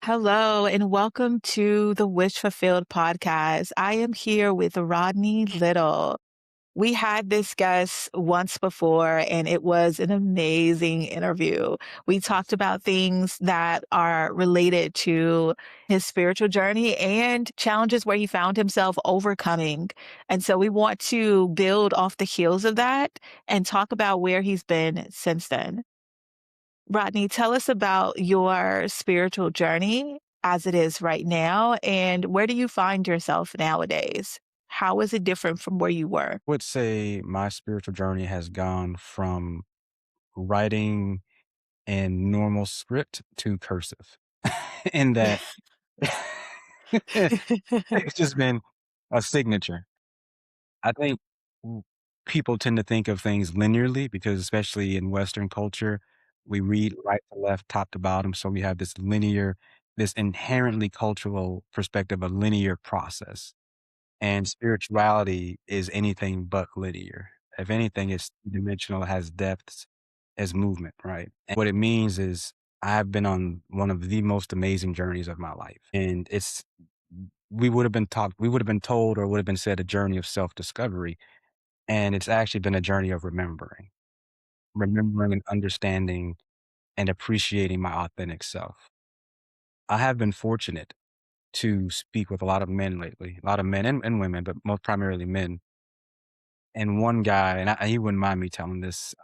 Hello, and welcome to the Wish Fulfilled podcast. I am here with Rodney Little. We had this guest once before, and it was an amazing interview. We talked about things that are related to his spiritual journey and challenges where he found himself overcoming. And so we want to build off the heels of that and talk about where he's been since then. Rodney, tell us about your spiritual journey as it is right now, and where do you find yourself nowadays? How is it different from where you were? Would say my spiritual journey has gone from writing in normal script to cursive. In that it's just been a signature. I think w people tend to think of things linearly because especially in Western culture, we read right to left, top to bottom, so we have this inherently cultural perspective, a linear process. And spirituality is anything but linear. If anything, it's dimensional, has depths, has movement, right? And what it means is I've been on one of the most amazing journeys of my life. And we would have been told or would have been said a journey of self-discovery. And it's actually been a journey of remembering and understanding and appreciating my authentic self. I have been fortunate to speak with a lot of men lately, a lot of men and women, but most primarily men. And one guy, and he wouldn't mind me telling this,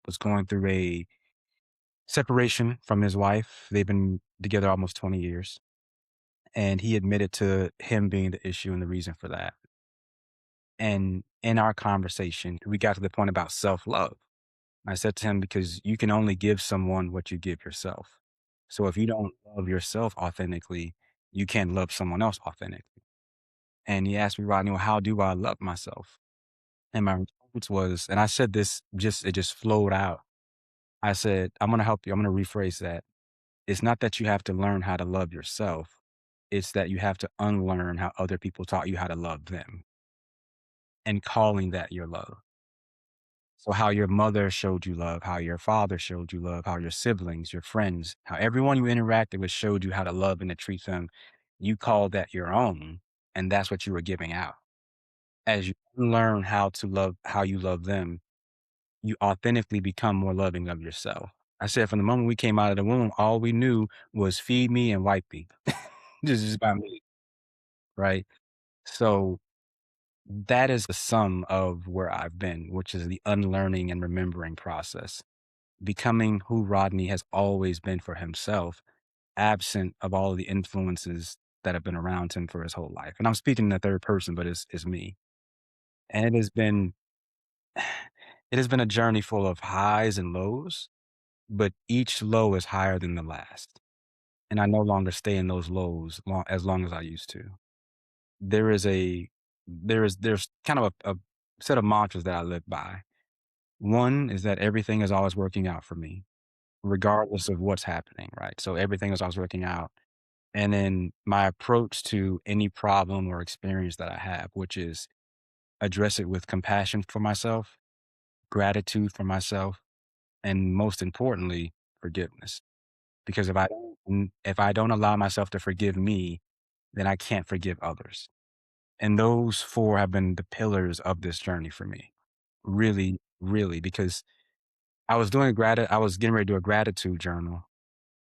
was going through a separation from his wife. They've been together almost 20 years. And he admitted to him being the issue and the reason for that. And in our conversation, we got to the point about self love. I said to him, because you can only give someone what you give yourself. So if you don't love yourself authentically, you can't love someone else authentically. And he asked me, Rodney, well, how do I love myself? And my response was, and I said this it just flowed out. I said, I'm going to help you. I'm going to rephrase that. It's not that you have to learn how to love yourself. It's that you have to unlearn how other people taught you how to love them and calling that your love. So how your mother showed you love, how your father showed you love, how your siblings, your friends, how everyone you interacted with showed you how to love and to treat them. You called that your own. And that's what you were giving out. As you learn how to love, how you love them, you authentically become more loving of yourself. I said from the moment we came out of the womb, all we knew was feed me and wipe me. This is about me, right? So that is the sum of where I've been, which is the unlearning and remembering process, becoming who Rodney has always been for himself, absent of all of the influences that have been around him for his whole life. And I'm speaking in the third person, but it's me. And it has been a journey full of highs and lows, but each low is higher than the last. And I no longer stay in those lows as long as I used to. There is a there's kind of a set of mantras that I live by. One is that everything is always working out for me, regardless of what's happening, right? So everything is always working out. And then my approach to any problem or experience that I have, which is address it with compassion for myself, gratitude for myself, and most importantly, forgiveness. Because if I don't allow myself to forgive me, then I can't forgive others. And those 4 have been the pillars of this journey for me. Really, really, because I was getting ready to do a gratitude journal,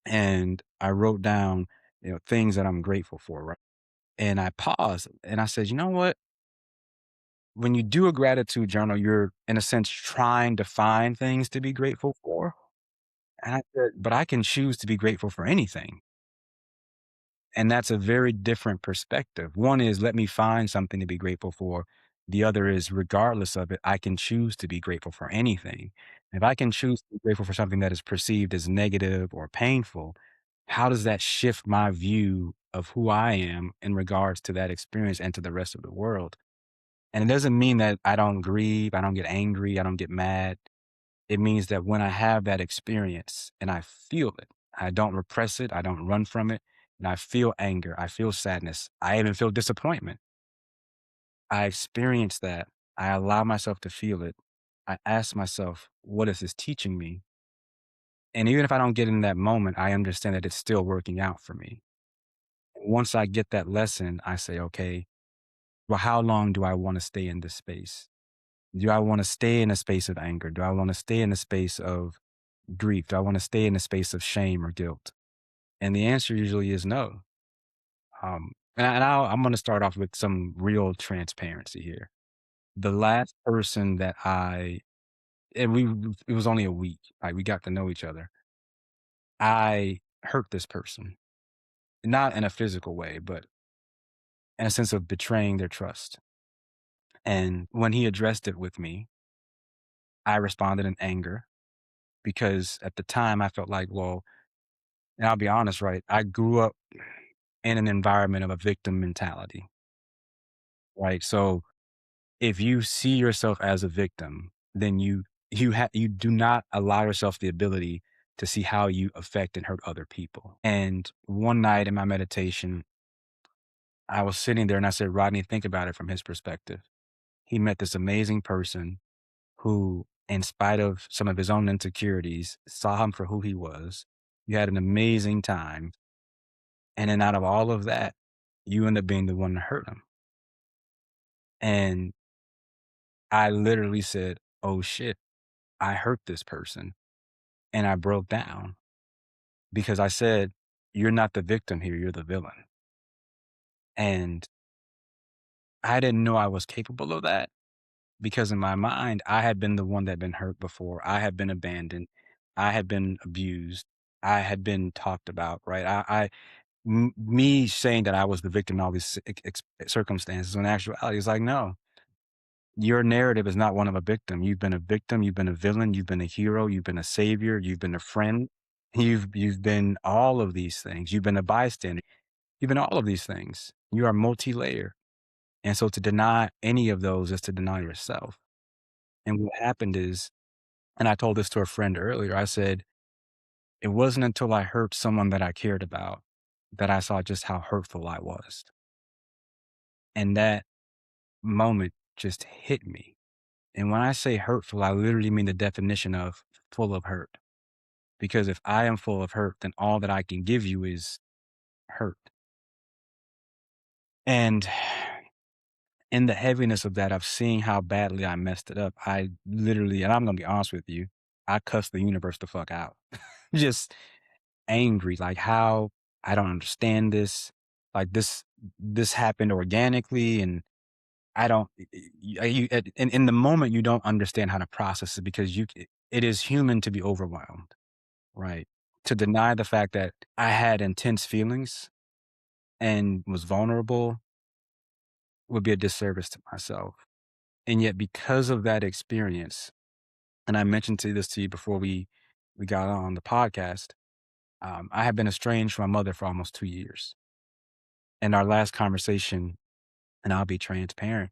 and I wrote down, things that I'm grateful for, right? And I paused and I said, "You know what? When you do a gratitude journal, you're in a sense trying to find things to be grateful for." And I said, "But I can choose to be grateful for anything." And that's a very different perspective. One is let me find something to be grateful for. The other is regardless of it, I can choose to be grateful for anything. If I can choose to be grateful for something that is perceived as negative or painful, how does that shift my view of who I am in regards to that experience and to the rest of the world? And it doesn't mean that I don't grieve, I don't get angry, I don't get mad. It means that when I have that experience and I feel it, I don't repress it, I don't run from it, and I feel anger, I feel sadness, I even feel disappointment. I experience that. I allow myself to feel it. I ask myself, what is this teaching me? And even if I don't get in that moment, I understand that it's still working out for me. Once I get that lesson, I say, okay, well, how long do I want to stay in this space? Do I want to stay in a space of anger? Do I want to stay in a space of grief? Do I want to stay in a space of shame or guilt? And the answer usually is no. I'm going to start off with some real transparency here. The last person that and it was only a week, like we got to know each other. I hurt this person, not in a physical way, but in a sense of betraying their trust. And when he addressed it with me, I responded in anger because at the time I felt like, well, and I'll be honest, right? I grew up in an environment of a victim mentality, right? So if you see yourself as a victim, then you do not allow yourself the ability to see how you affect and hurt other people. And one night in my meditation, I was sitting there and I said, Rodney, think about it from his perspective. He met this amazing person who, in spite of some of his own insecurities, saw him for who he was. You had an amazing time. And then out of all of that, you end up being the one to hurt him. And I literally said, oh shit, I hurt this person. And I broke down because I said, you're not the victim here, you're the villain. And I didn't know I was capable of that because in my mind, I had been the one that had been hurt before. I had been abandoned. I had been abused. I had been talked about, right? Me saying that I was the victim in all these circumstances, when actuality, it's like, no, your narrative is not one of a victim. You've been a victim. You've been a villain. You've been a hero. You've been a savior. You've been a friend. You've been all of these things. You've been a bystander. You've been all of these things. You are multi-layered. And so to deny any of those is to deny yourself. And what happened is, and I told this to a friend earlier, I said, it wasn't until I hurt someone that I cared about that I saw just how hurtful I was. And that moment just hit me. And when I say hurtful, I literally mean the definition of full of hurt. Because if I am full of hurt, then all that I can give you is hurt. And in the heaviness of that, of seeing how badly I messed it up, I literally, and I'm gonna be honest with you, I cussed the universe the fuck out. Just angry, like how I don't understand this. Like this happened organically, and I don't. In the moment, you don't understand how to process it because it is human to be overwhelmed, right? To deny the fact that I had intense feelings and was vulnerable would be a disservice to myself. And yet, because of that experience, and I mentioned this to you before we got on the podcast, I have been estranged from my mother for almost 2 years. And our last conversation, and I'll be transparent,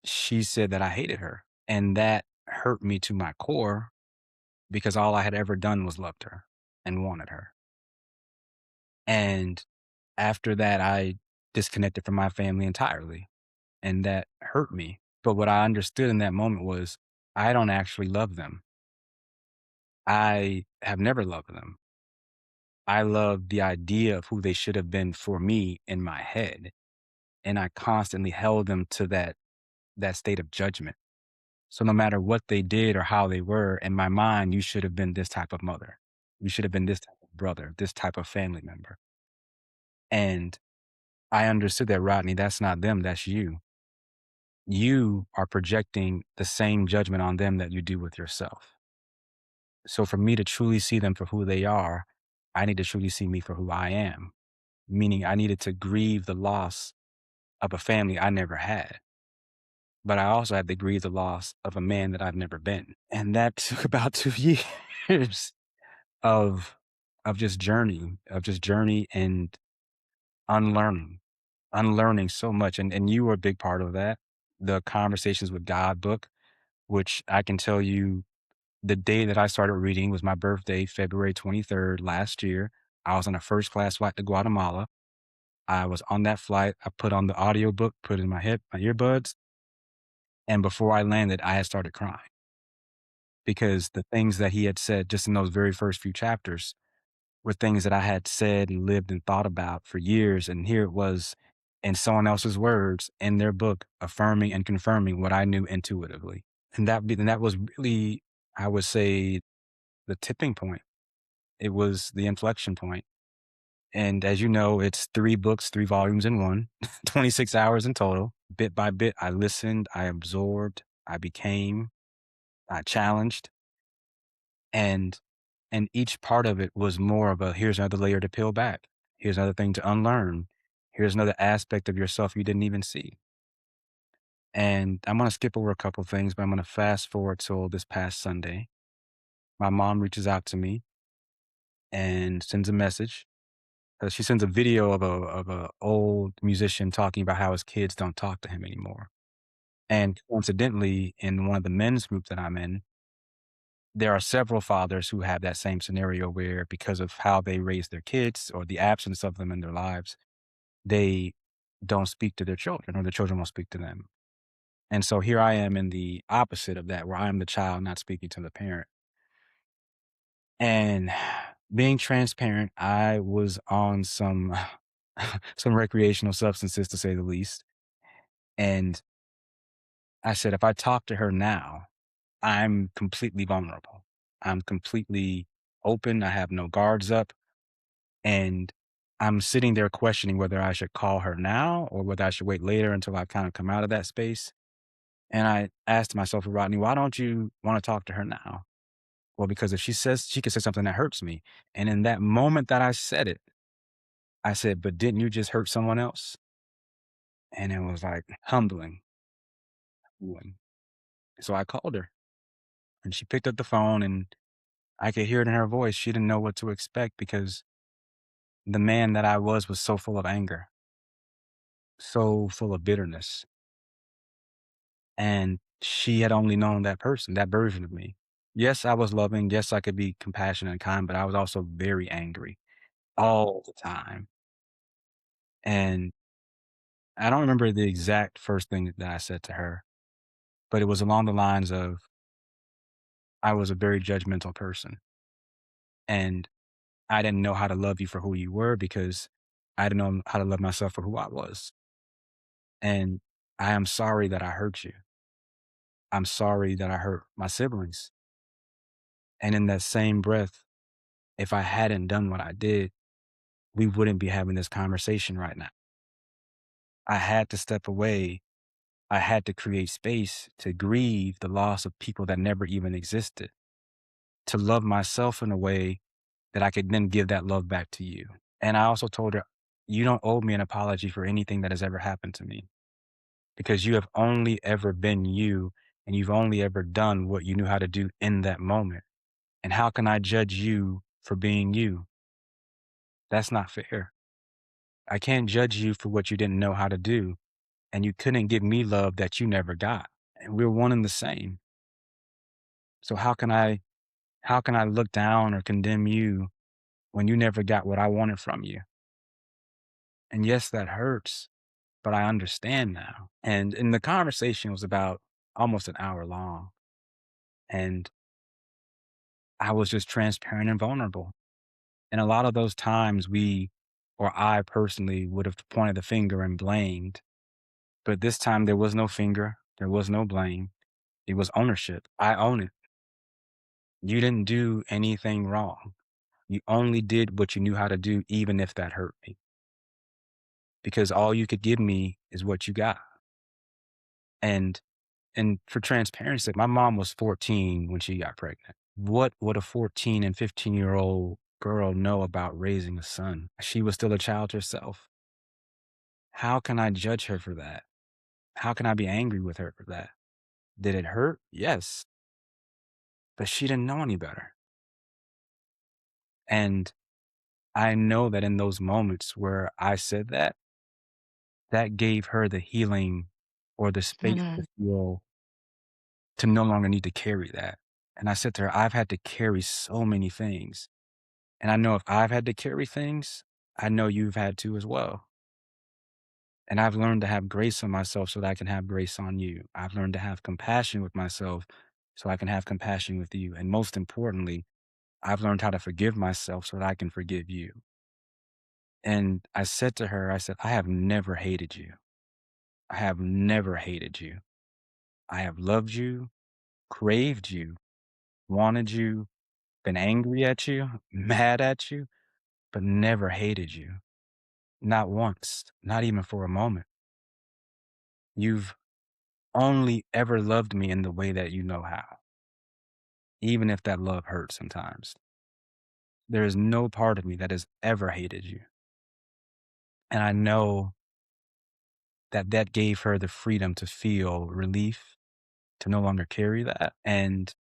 she said that I hated her, and that hurt me to my core because all I had ever done was loved her and wanted her. And after that, I disconnected from my family entirely, and that hurt me. But what I understood in that moment was I don't actually love them. I have never loved them. I love the idea of who they should have been for me in my head, and I constantly held them to that state of judgment. So no matter what they did or how they were, in my mind, you should have been this type of mother. You should have been this type of brother, this type of family member. And I understood that, Rodney, that's not them, that's you. You are projecting the same judgment on them that you do with yourself. So for me to truly see them for who they are, I need to truly see me for who I am, meaning I needed to grieve the loss of a family I never had. But I also had to grieve the loss of a man that I've never been. And that took about 2 years of of just journey and unlearning, unlearning so much. And you were a big part of that. The Conversations with God book, which I can tell you the day that I started reading was my birthday, February 23rd last year. I was on a first class flight to Guatemala. I was on that flight. I put on the audiobook, put it in my earbuds. And before I landed, I had started crying because the things that he had said just in those very first few chapters were things that I had said and lived and thought about for years, and here it was in someone else's words in their book affirming and confirming what I knew intuitively. And that was really, I would say, the tipping point. It was the inflection point. And as you know, it's 3 books, 3 volumes in one, 26 hours in total. Bit by bit, I listened, I absorbed, I became, I challenged, and each part of it was more of a, "Here's another layer to peel back. Here's another thing to unlearn. Here's another aspect of yourself you didn't even see." And I'm gonna skip over a couple things, but I'm gonna fast forward till this past Sunday. My mom reaches out to me and sends a message. She sends a video of a old musician talking about how his kids don't talk to him anymore. And coincidentally, in one of the men's groups that I'm in, there are several fathers who have that same scenario where because of how they raise their kids or the absence of them in their lives, they don't speak to their children or the children won't speak to them. And so here I am in the opposite of that, where I am the child not speaking to the parent. And being transparent, I was on some some recreational substances to say the least. And I said, if I talk to her now, I'm completely vulnerable. I'm completely open. I have no guards up. And I'm sitting there questioning whether I should call her now or whether I should wait later until I kind of come out of that space. And I asked myself, Rodney, why don't you want to talk to her now? Well, because if she says she could say something that hurts me. And in that moment that I said it, I said, but didn't you just hurt someone else? And it was like humbling. humbling. So I called her and she picked up the phone and I could hear it in her voice. She didn't know what to expect because the man that I was so full of anger, so full of bitterness. And she had only known that person, that version of me. Yes, I was loving. Yes, I could be compassionate and kind, but I was also very angry all the time. And I don't remember the exact first thing that I said to her, but it was along the lines of I was a very judgmental person and I didn't know how to love you for who you were because I didn't know how to love myself for who I was. And I am sorry that I hurt you. I'm sorry that I hurt my siblings. And in that same breath, if I hadn't done what I did, we wouldn't be having this conversation right now. I had to step away. I had to create space to grieve the loss of people that never even existed, to love myself in a way that I could then give that love back to you. And I also told her, you don't owe me an apology for anything that has ever happened to me because you have only ever been you and you've only ever done what you knew how to do in that moment. And how can I judge you for being you? That's not fair. I can't judge you for what you didn't know how to do. And you couldn't give me love that you never got. And we're one and the same. So how can I look down or condemn you when you never got what I wanted from you? And yes, that hurts, but I understand now. And the conversation was about almost an hour long. And I was just transparent and vulnerable. And a lot of those times or I personally would have pointed the finger and blamed. But this time there was no finger, there was no blame. It was ownership. I own it. You didn't do anything wrong. You only did what you knew how to do, even if that hurt me, because all you could give me is what you got. And for transparency, my mom was 14 when she got pregnant. What would a 14 and 15-year-old girl know about raising a son? She was still a child herself. How can I judge her for that? How can I be angry with her for that? Did it hurt? Yes, but she didn't know any better. And I know that in those moments where I said that, that gave her the healing or the space to Mhm. feel to no longer need to carry that. And I said to her, I've had to carry so many things. And I know if I've had to carry things, I know you've had to as well. And I've learned to have grace on myself so that I can have grace on you. I've learned to have compassion with myself so I can have compassion with you. And most importantly, I've learned how to forgive myself so that I can forgive you. And I said to her, I said, I have never hated you. I have never hated you. I have loved you, craved you, wanted you, been angry at you, mad at you, but never hated you. Not once, not even for a moment. You've only ever loved me in the way that you know how, even if that love hurts sometimes. There is no part of me that has ever hated you. And I know that that gave her the freedom to feel relief, to no longer carry that. And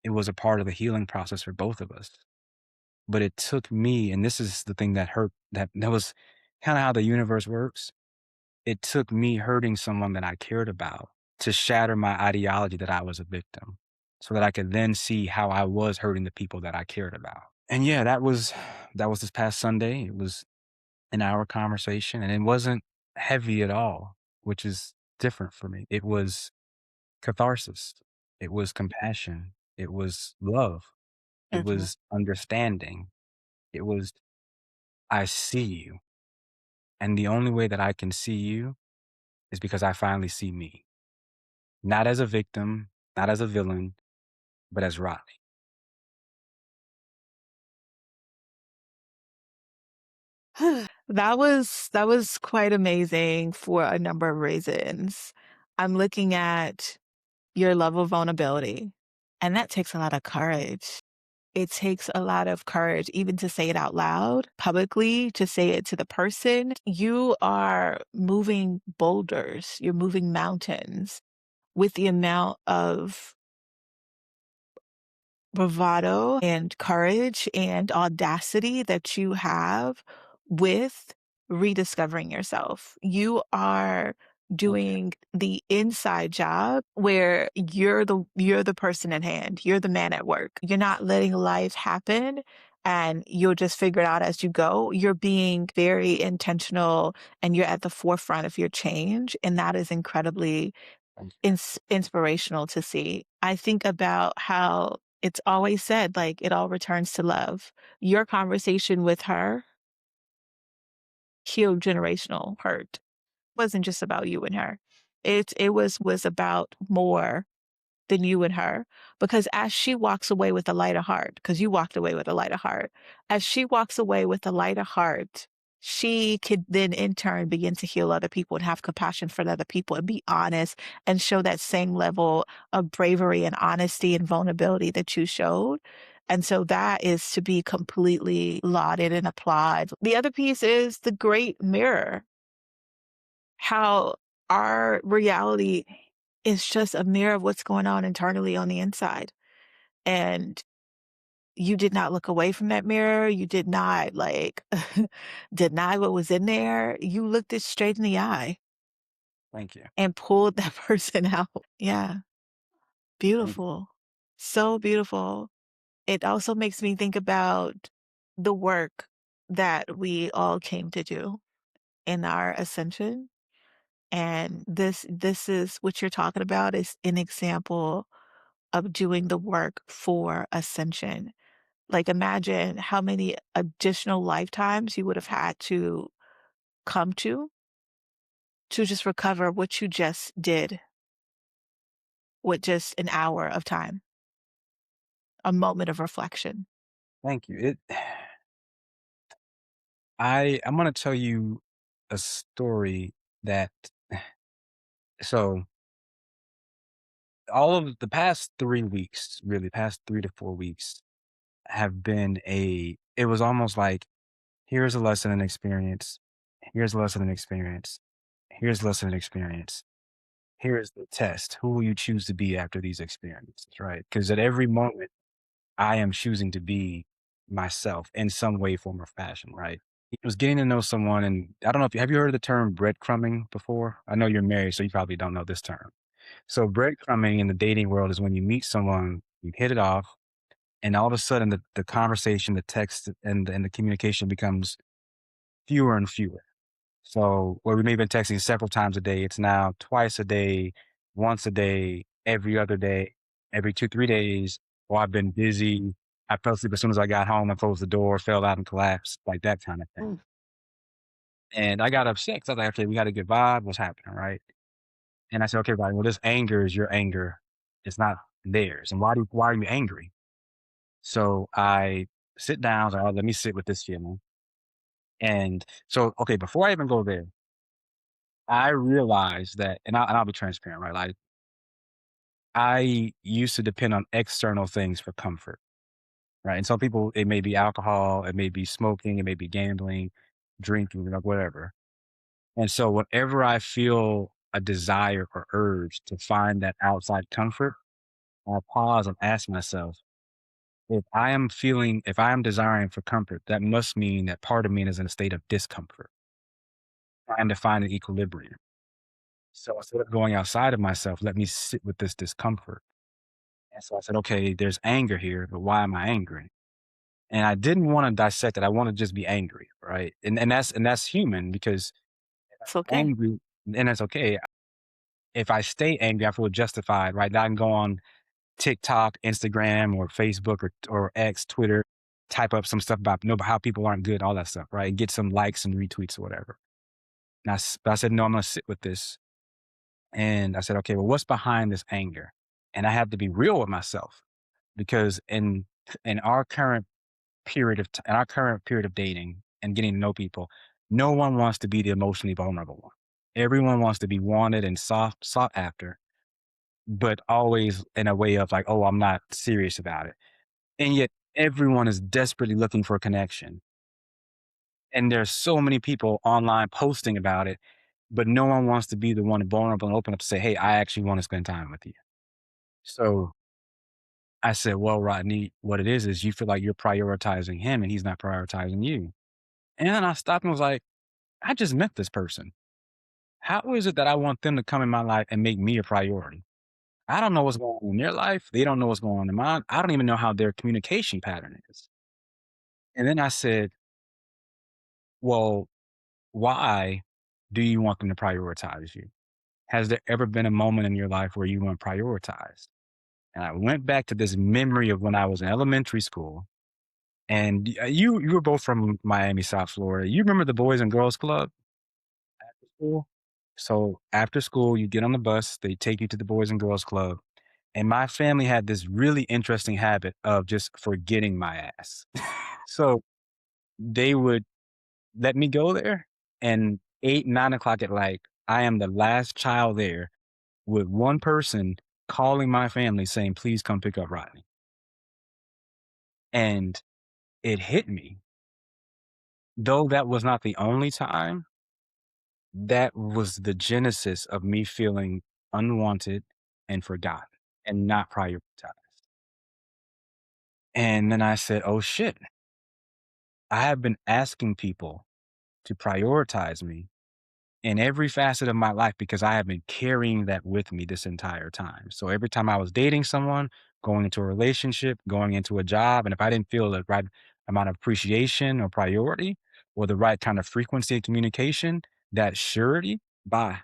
it was a part of the healing process for both of us. But it took me, and this is the thing that hurt, that was kind of how the universe works. It took me hurting someone that I cared about to shatter my ideology that I was a victim so that I could then see how I was hurting the people that I cared about. And yeah, that was this past Sunday. It was an hour conversation and it wasn't heavy at all, which is different for me. It was catharsis. It was compassion. It was love. It Mhm. was understanding. It was, I see you. And the only way that I can see you is because I finally see me, not as a victim, not as a villain, but as Rodney. That was quite amazing for a number of reasons. I'm looking at your level of vulnerability, and that takes a lot of courage. It takes a lot of courage even to say it out loud, publicly, to say it to the person. You are moving boulders, you're moving mountains with the amount of bravado and courage and audacity that you have with rediscovering yourself. You are Thank you. doing the inside job where you're the person at hand. You're the man at work. You're not letting life happen and you'll just figure it out as you go. You're being very intentional and you're at the forefront of your change, and that is incredibly Thank you. inspirational to see. I think about how it's always said, like, it all returns to love. Your conversation with her healed generational hurt. It wasn't just about you and her. It was about more than you and her. Because as she walks away with a lighter heart, because you walked away with a lighter heart, as she walks away with a lighter heart, she could then in turn begin to heal other people and have compassion for other people and be honest and show that same level of bravery and honesty and vulnerability that you showed. And so that is to be completely lauded and applauded. The other piece is the great mirror, how our reality is just a mirror of what's going on internally on the inside. And you did not look away from that mirror. You did not like deny what was in there. You looked it straight in the eye Thank you. and pulled that person out. Yeah. Thank you. Beautiful. So beautiful. It also makes me think about the work that we all came to do in our ascension. And this is what you're talking about is an example of doing the work for ascension. Like, imagine how many additional lifetimes you would have had to come to just recover what you just did with just an hour of time, a moment of reflection. Thank you. I'm gonna tell you a story that so all of the past 3 weeks, really past 3 to 4 weeks have been it was almost like, here's a lesson and experience, here's a lesson and experience, here's a lesson and experience, here's the test. Who will you choose to be after these experiences, right? Because at every moment, I am choosing to be myself in some way, form, or fashion, right? It was getting to know someone, and I don't know if have you heard of the term breadcrumbing before? I know you're married, so you probably don't know this term. So breadcrumbing in the dating world is when you meet someone, you hit it off, and all of a sudden the conversation, the text, and the communication becomes fewer and fewer. So where we may have been texting several times a day, it's now twice a day, once a day, every other day, every 2, 3 days. Or I've been busy. I fell asleep as soon as I got home. I closed the door, fell out and collapsed, like that kind of thing. Mm. And I got upset because I was like, okay, we got a good vibe. What's happening, right? And I said, okay, right. Well, this anger is your anger. It's not theirs. And why are you angry? So I sit down. I was like, oh, let me sit with this feeling. And so, okay, before I even go there, I realized that, and I'll be transparent, right? Like I used to depend on external things for comfort, right? And some people, it may be alcohol, it may be smoking, it may be gambling, drinking, whatever. And so, whenever I feel a desire or urge to find that outside comfort, I pause and ask myself, if I am desiring for comfort, that must mean that part of me is in a state of discomfort, trying to find an equilibrium. So instead of going outside of myself, let me sit with this discomfort. And so I said, okay, there's anger here, but why am I angry? And I didn't want to dissect it. I want to just be angry, right? And that's human because It's okay. angry, and that's okay. If I stay angry, I feel justified, right? Now I can go on TikTok, Instagram, or Facebook, or X, Twitter, type up some stuff about how people aren't good, all that stuff, right? Get some likes and retweets or whatever. But I said, no, I'm going to sit with this. And I said, okay, well, what's behind this anger? And I have to be real with myself because in our current in our current period of dating and getting to know people, no one wants to be the emotionally vulnerable one. Everyone wants to be wanted and sought after, but always in a way of like, oh, I'm not serious about it. And yet everyone is desperately looking for a connection. And there's so many people online posting about it, but no one wants to be the one vulnerable and open up to say, hey, I actually want to spend time with you. So I said, well, Rodney, what it is you feel like you're prioritizing him and he's not prioritizing you. And then I stopped and was like, I just met this person. How is it that I want them to come in my life and make me a priority? I don't know what's going on in their life. They don't know what's going on in mine. I don't even know how their communication pattern is. And then I said, well, why do you want them to prioritize you? Has there ever been a moment in your life where you weren't prioritized? And I went back to this memory of when I was in elementary school. And you were both from Miami, South Florida. You remember the Boys and Girls Club after school? So after school, you get on the bus, they take you to the Boys and Girls Club. And my family had this really interesting habit of just forgetting my ass. So they would let me go there, and 8, 9 o'clock at night, I am the last child there with one person calling my family saying, please come pick up Rodney. And it hit me. Though that was not the only time, that was the genesis of me feeling unwanted and forgotten and not prioritized. And then I said, oh shit, I have been asking people to prioritize me in every facet of my life because I have been carrying that with me this entire time. So every time I was dating someone, going into a relationship, going into a job, and if I didn't feel the right amount of appreciation or priority or the right kind of frequency of communication, that surety, bye,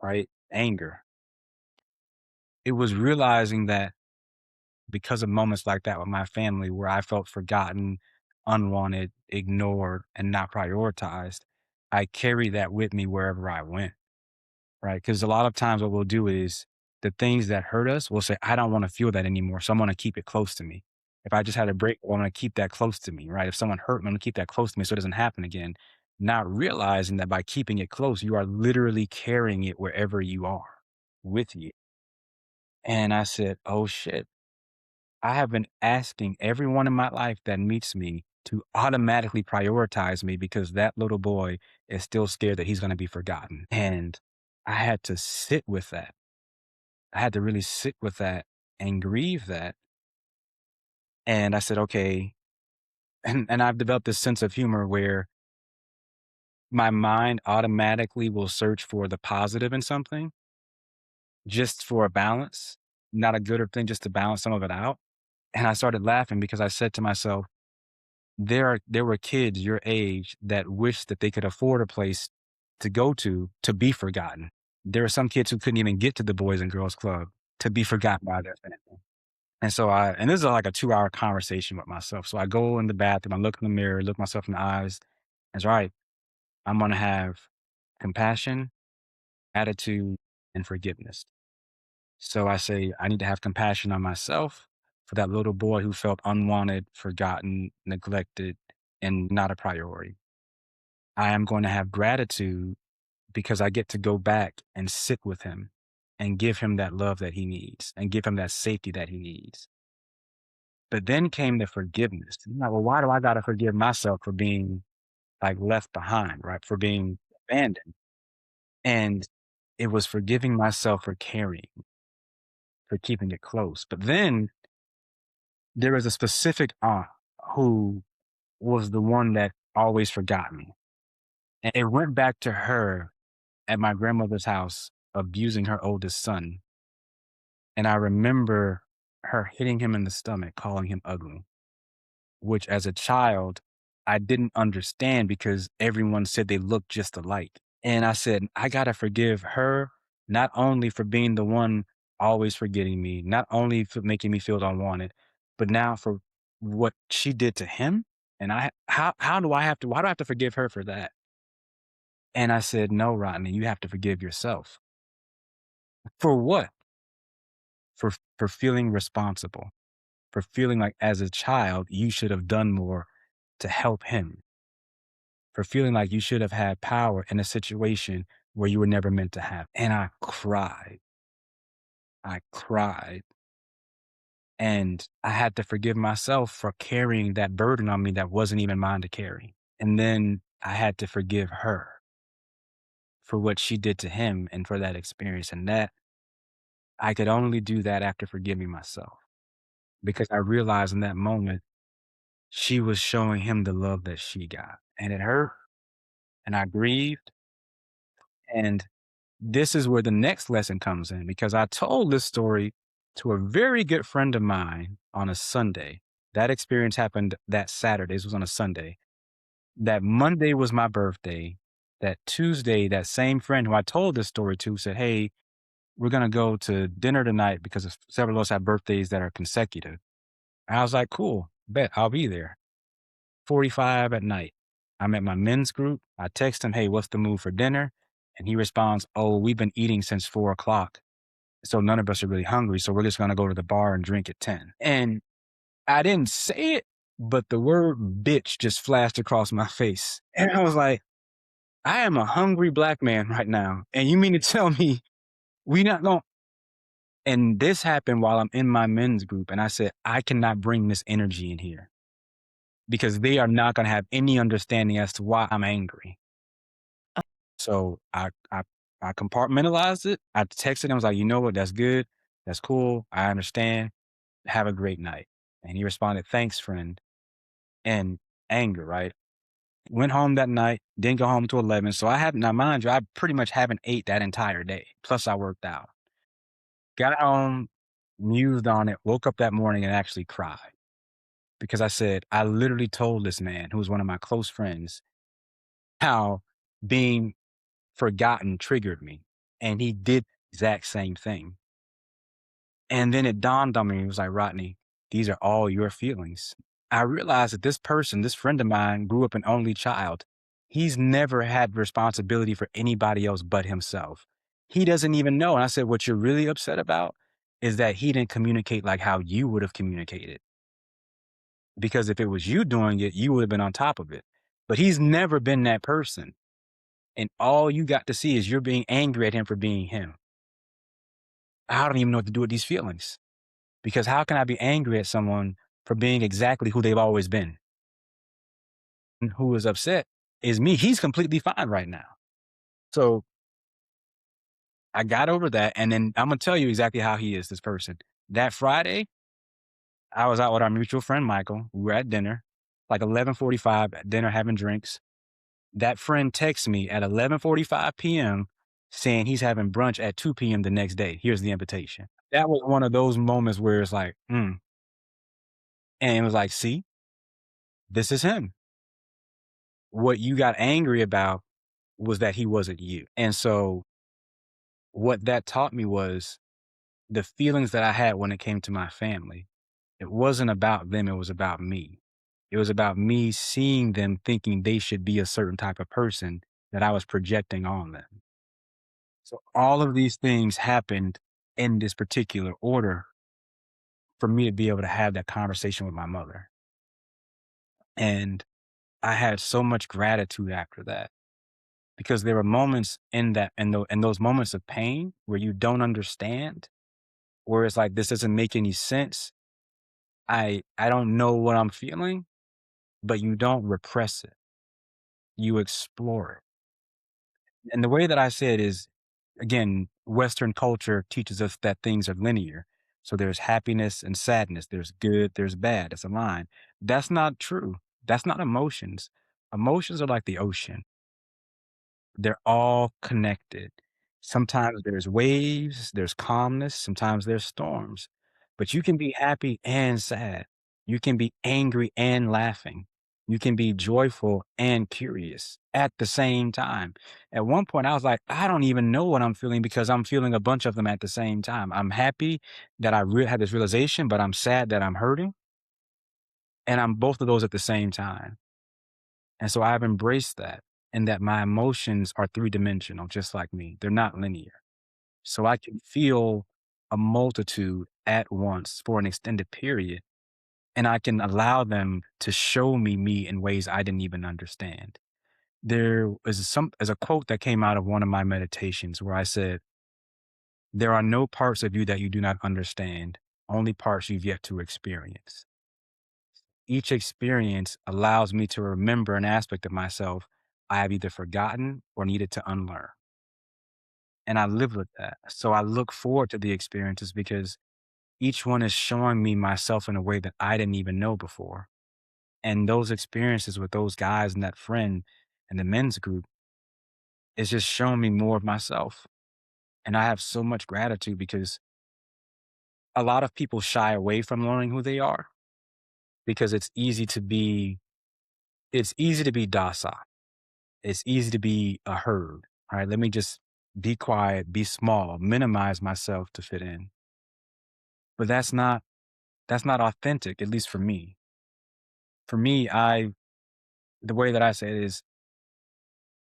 right? Anger. It was realizing that because of moments like that with my family where I felt forgotten, unwanted, ignored, and not prioritized, I carry that with me wherever I went. Right? Because a lot of times what we'll do is the things that hurt us, we'll say, I don't want to feel that anymore. So I'm going to keep it close to me. If I just had a break, I want to keep that close to me, right? If someone hurt me, I'm going to keep that close to me so it doesn't happen again. Not realizing that by keeping it close, you are literally carrying it wherever you are with you. And I said, oh shit, I have been asking everyone in my life that meets me to automatically prioritize me because that little boy is still scared that he's going to be forgotten. And I had to sit with that. I had to really sit with that and grieve that. And I said, okay. And I've developed this sense of humor where my mind automatically will search for the positive in something just for a balance, not a gooder thing, just to balance some of it out. And I started laughing because I said to myself, there were kids your age that wish that they could afford a place to go to be forgotten. There are some kids who couldn't even get to the Boys and Girls Club to be forgotten by their family. And so and this is like a 2-hour conversation with myself. So I go in the bathroom, I look in the mirror, look myself in the eyes. That's right. I'm going to have compassion, attitude, and forgiveness. So I say, I need to have compassion on myself for that little boy who felt unwanted, forgotten, neglected, and not a priority. I am going to have gratitude because I get to go back and sit with him and give him that love that he needs and give him that safety that he needs. But then came the forgiveness. I'm like, well, why do I got to forgive myself for being like left behind, right? For being abandoned. And it was forgiving myself for caring, for keeping it close. But then there was a specific aunt who was the one that always forgot me. And it went back to her at my grandmother's house abusing her oldest son. And I remember her hitting him in the stomach, calling him ugly, which as a child, I didn't understand because everyone said they looked just alike. And I said, I got to forgive her, not only for being the one always forgetting me, not only for making me feel unwanted, but now for what she did to him. And how do I have to, why do I have to forgive her for that? And I said, no, Rodney, you have to forgive yourself. For what? For feeling responsible, for feeling like as a child, you should have done more to help him, for feeling like you should have had power in a situation where you were never meant to have. And I cried. I cried. And I had to forgive myself for carrying that burden on me that wasn't even mine to carry. And then I had to forgive her for what she did to him and for that experience. And that I could only do that after forgiving myself because I realized in that moment she was showing him the love that she got. And it hurt. And I grieved. And this is where the next lesson comes in because I told this story to a very good friend of mine on a Sunday. That experience happened that Saturday. This was on a Sunday. That Monday was my birthday. That Tuesday, that same friend who I told this story to said, hey, we're going to go to dinner tonight because several of us have birthdays that are consecutive. And I was like, cool, bet I'll be there. 45 at night. I'm at my men's group. I text him, hey, what's the move for dinner? And he responds, oh, we've been eating since 4 o'clock. So none of us are really hungry. So we're just going to go to the bar and drink at 10. And I didn't say it, but the word bitch just flashed across my face. And I was like, I am a hungry black man right now. And you mean to tell me we not going to. And this happened while I'm in my men's group. And I said, I cannot bring this energy in here because they are not going to have any understanding as to why I'm angry. So I compartmentalized it. I texted him. I was like, you know what? That's good. That's cool. I understand. Have a great night. And he responded, thanks, friend. And anger, right? Went home that night, didn't go home till 11. So I hadn't, now mind you, I pretty much haven't ate that entire day. Plus I worked out. Got home, mused on it, woke up that morning and actually cried because I said, I literally told this man who was one of my close friends how being forgotten triggered me. And he did the exact same thing. And then it dawned on me, it was like, Rodney, these are all your feelings. I realized that this person, this friend of mine, grew up an only child. He's never had responsibility for anybody else but himself. He doesn't even know. And I said, what you're really upset about is that he didn't communicate like how you would have communicated. Because if it was you doing it, you would have been on top of it. But he's never been that person. And all you got to see is you're being angry at him for being him. I don't even know what to do with these feelings. Because how can I be angry at someone for being exactly who they've always been? And who is upset is me. He's completely fine right now. So I got over that. And then I'm going to tell you exactly how he is, this person. That Friday, I was out with our mutual friend, Michael. We were at dinner, like 11:45 at dinner, having drinks. That friend texts me at 11:45 p.m. saying he's having brunch at 2 p.m. the next day. Here's the invitation. That was one of those moments where it's like, and it was like, see, this is him. What you got angry about was that he wasn't you. And so what that taught me was the feelings that I had when it came to my family. It wasn't about them, it was about me. It was about me seeing them thinking they should be a certain type of person that I was projecting on them. So all of these things happened in this particular order for me to be able to have that conversation with my mother. And I had so much gratitude after that because there were moments in that in those moments of pain where you don't understand, where it's like this doesn't make any sense. I don't know what I'm feeling, but you don't repress it. You explore it. And the way that I say it is, again, Western culture teaches us that things are linear. So there's happiness and sadness. There's good, there's bad. It's a line. That's not true. That's not emotions. Emotions are like the ocean. They're all connected. Sometimes there's waves, there's calmness, sometimes there's storms. But you can be happy and sad. You can be angry and laughing. You can be joyful and curious at the same time. At one point, I was like, I don't even know what I'm feeling because I'm feeling a bunch of them at the same time. I'm happy that had this realization, but I'm sad that I'm hurting. And I'm both of those at the same time. And so I've embraced that and that my emotions are three-dimensional, just like me. They're not linear. So I can feel a multitude at once for an extended period, and I can allow them to show me in ways I didn't even understand. There's a quote that came out of one of my meditations where I said, "There are no parts of you that you do not understand, only parts you've yet to experience." Each experience allows me to remember an aspect of myself I have either forgotten or needed to unlearn. And I live with that. So I look forward to the experiences because each one is showing me myself in a way that I didn't even know before. And those experiences with those guys and that friend and the men's group is just showing me more of myself. And I have so much gratitude because a lot of people shy away from learning who they are because it's easy to be docile. It's easy to be a herd. All right. Let me just be quiet, be small, minimize myself to fit in. But that's not authentic, at least for me. For me, the way that I say it is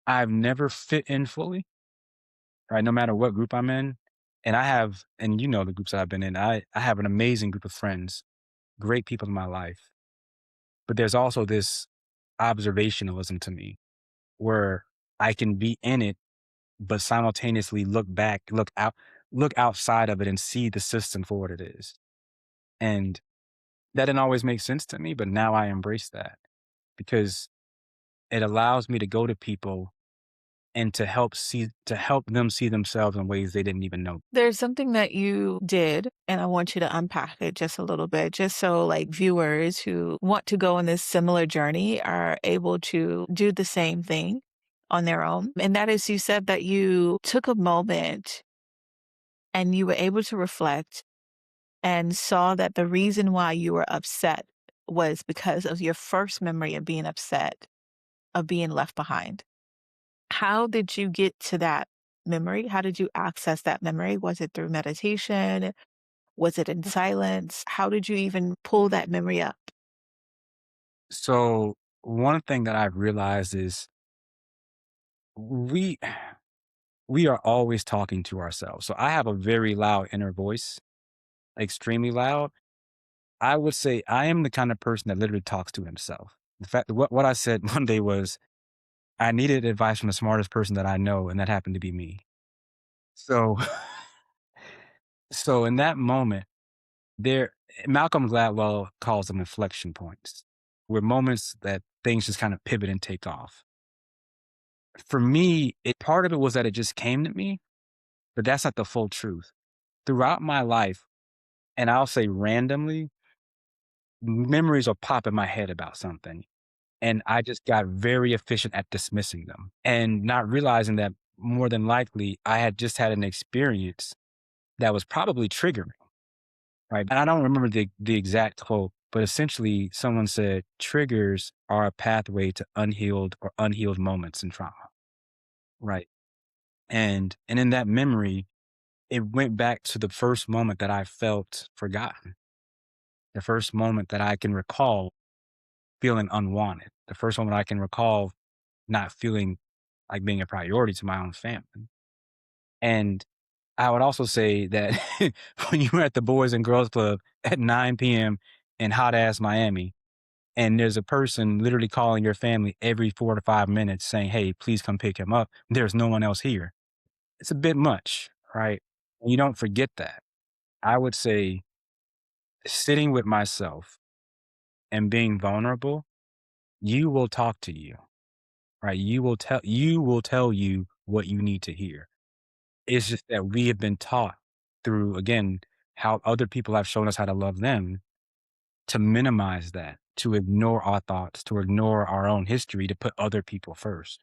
I've never fit in fully, right? No matter what group I'm in. And you know the groups that I've been in. I have an amazing group of friends, great people in my life. But there's also this observationalism to me where I can be in it but simultaneously look outside of it and see the system for what it is. And that didn't always make sense to me, but now I embrace that because it allows me to go to people and to help them see themselves in ways they didn't even know. There's something that you did, and I want you to unpack it just a little bit, just so like viewers who want to go on this similar journey are able to do the same thing on their own. And that is, you said that you took a moment and you were able to reflect and saw that the reason why you were upset was because of your first memory of being upset, of being left behind. How did you get to that memory? How did you access that memory? Was it through meditation? Was it in silence? How did you even pull that memory up? So one thing that I've realized is we we are always talking to ourselves. So I have a very loud inner voice, extremely loud. I would say I am the kind of person that literally talks to himself. In fact, what I said one day was I needed advice from the smartest person that I know, and that happened to be me. So so in that moment, there Malcolm Gladwell calls them inflection points, where moments that things just kind of pivot and take off. For me, part of it was that it just came to me, but that's not the full truth. Throughout my life, and I'll say randomly, memories will pop in my head about something. And I just got very efficient at dismissing them and not realizing that more than likely I had just had an experience that was probably triggering, right? And I don't remember the exact quote, but essentially someone said triggers are a pathway to unhealed moments in trauma, right? And in that memory, it went back to the first moment that I felt forgotten. The first moment that I can recall feeling unwanted. The first moment I can recall not feeling like being a priority to my own family. And I would also say that when you were at the Boys and Girls Club at 9 p.m. in hot ass Miami, and there's a person literally calling your family every 4 to 5 minutes saying, "Hey, please come pick him up." There's no one else here. It's a bit much, right? And you don't forget that. I would say sitting with myself and being vulnerable, you will talk to you, right? You will tell you what you need to hear. It's just that we have been taught through, again, how other people have shown us how to love them, to minimize that, to ignore our thoughts, to ignore our own history, to put other people first.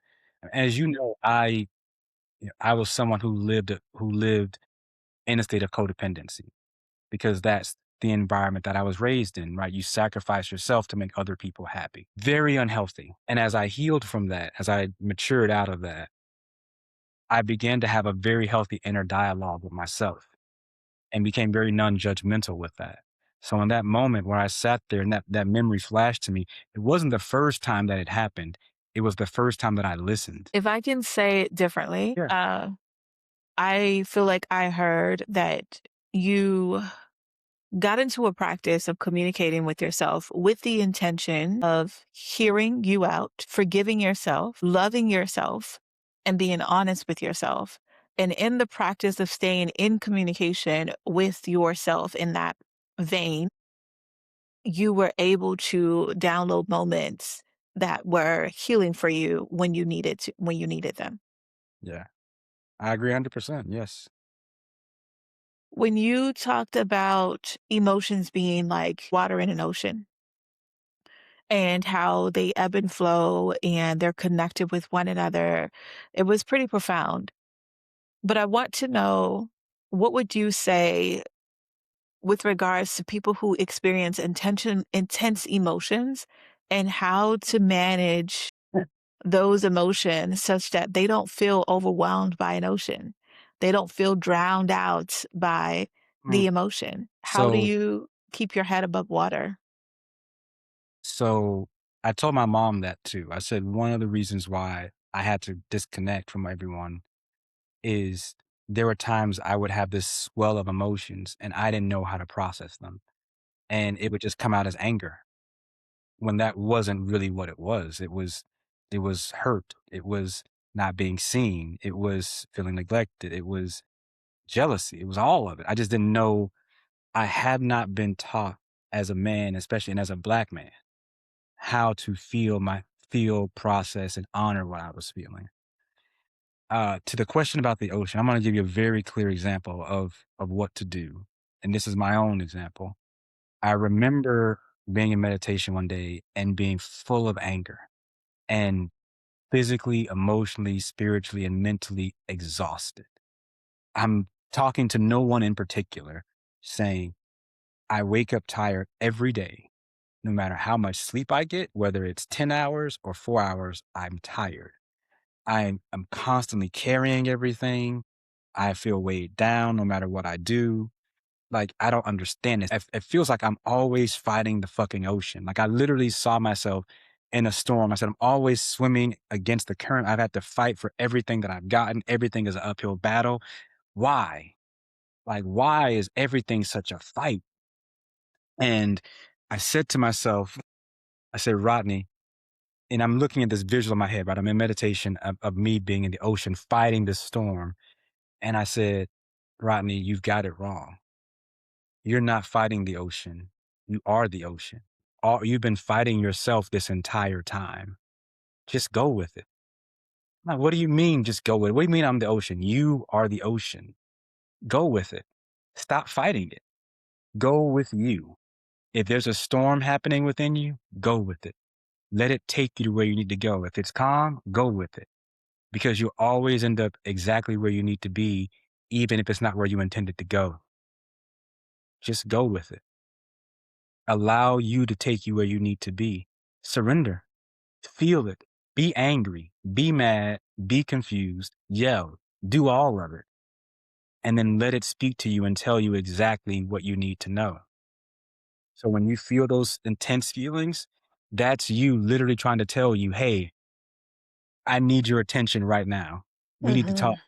As you know, I was someone who lived in a state of codependency because that's the environment that I was raised in, right? You sacrifice yourself to make other people happy. Very unhealthy. And as I healed from that, as I matured out of that, I began to have a very healthy inner dialogue with myself and became very non-judgmental with that. So in that moment where I sat there and that memory flashed to me, it wasn't the first time that it happened. It was the first time that I listened. If I can say it differently, Yeah. I feel like I heard that you got into a practice of communicating with yourself with the intention of hearing you out, forgiving yourself, loving yourself, and being honest with yourself. And in the practice of staying in communication with yourself in that vein, you were able to download moments that were healing for you when you needed them. Yeah. I agree 100%. Yes. When you talked about emotions being like water in an ocean and how they ebb and flow and they're connected with one another, it was pretty profound. But I want to know, what would you say with regards to people who experience intense emotions and how to manage those emotions such that they don't feel overwhelmed by an ocean? They don't feel drowned out by Mm, the emotion. How do So you keep your head above water? so I told my mom that too. I said one of the reasons why I had to disconnect from everyone is there were times I would have this swell of emotions and I didn't know how to process them. And it would just come out as anger when that wasn't really what it was. It was hurt. It was not being seen. It was feeling neglected. It was jealousy. It was all of it. I just didn't know. I have not been taught as a man, especially and as a black man, how to feel, process, and honor what I was feeling. To the question about the ocean, I'm going to give you a very clear example of what to do, and this is my own example. I remember being in meditation one day and being full of anger and physically, emotionally, spiritually, and mentally exhausted. I'm talking to no one in particular, saying, I wake up tired every day. No matter how much sleep I get, whether it's 10 hours or 4 hours, I'm tired. I'm constantly carrying everything. I feel weighed down no matter what I do. Like, I don't understand this. It feels like I'm always fighting the fucking ocean. Like, I literally saw myself in a storm. I said, I'm always swimming against the current. I've had to fight for everything that I've gotten. Everything is an uphill battle. Why? Like, why is everything such a fight? And I said to myself, I said, Rodney, and I'm looking at this visual in my head, right? I'm in meditation of me being in the ocean, fighting this storm. And I said, Rodney, you've got it wrong. You're not fighting the ocean. You are the ocean. You've been fighting yourself this entire time. Just go with it. Like, what do you mean, just go with it? What do you mean I'm the ocean? You are the ocean. Go with it. Stop fighting it. Go with you. If there's a storm happening within you, go with it. Let it take you to where you need to go. If it's calm, go with it because you'll always end up exactly where you need to be, even if it's not where you intended to go. Just go with it. Allow you to take you where you need to be. Surrender. Feel it. Be angry. Be mad. Be confused. Yell. Do all of it. And then let it speak to you and tell you exactly what you need to know. So when you feel those intense feelings, that's you literally trying to tell you, "Hey, I need your attention right now. We need to talk. Mhm.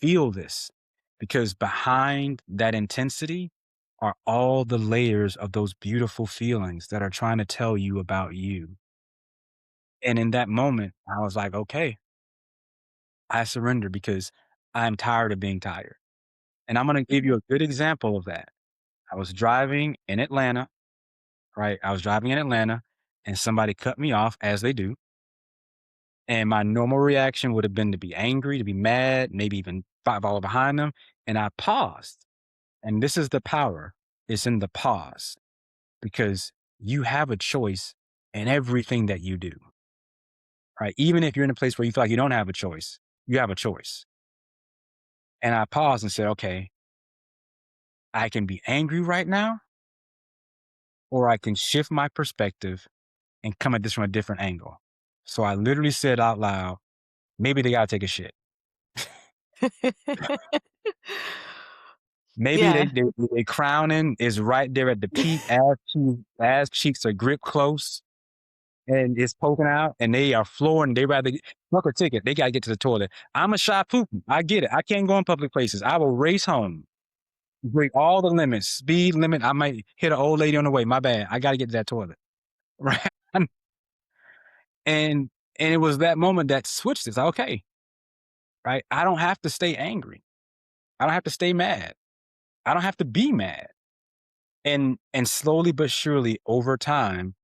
Feel this." Because behind that intensity are all the layers of those beautiful feelings that are trying to tell you about you. And in that moment, I was like, "Okay, I surrender because I'm tired of being tired." And I'm gonna give you a good example of that. I was driving in Atlanta, right? I was driving in Atlanta and somebody cut me off, as they do. And my normal reaction would have been to be angry, to be mad, maybe even follow behind them. And I paused. And this is the power. It's in the pause because you have a choice in everything that you do, right? Even if you're in a place where you feel like you don't have a choice, you have a choice. And I paused and said, okay, I can be angry right now, or I can shift my perspective and come at this from a different angle. So I literally said out loud, maybe they got to take a shit. Maybe Yeah. they crowning is right there at the peak, ass cheeks are gripped close, and it's poking out, and they are flooring. They rather book a ticket. They gotta get to the toilet. I'm a shy pooper. I get it. I can't go in public places. I will race home, break all the limits, speed limit. I might hit an old lady on the way. My bad. I gotta get to that toilet. Right. And and it was that moment that switched. It's like, okay, right. I don't have to stay angry. I don't have to stay mad. I don't have to be mad. And slowly but surely over time,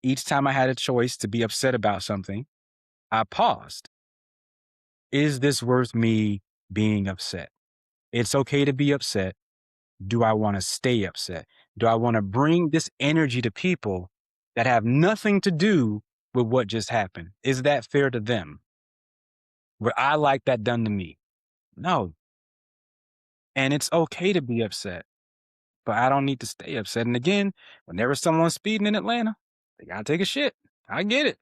each time I had a choice to be upset about something, I paused. Is this worth me being upset? It's okay to be upset. Do I want to stay upset? Do I want to bring this energy to people that have nothing to do with what just happened? Is that fair to them? Would I like that done to me? No. And it's okay to be upset, but I don't need to stay upset. And again, whenever someone's speeding in Atlanta, they got to take a shit. I get it.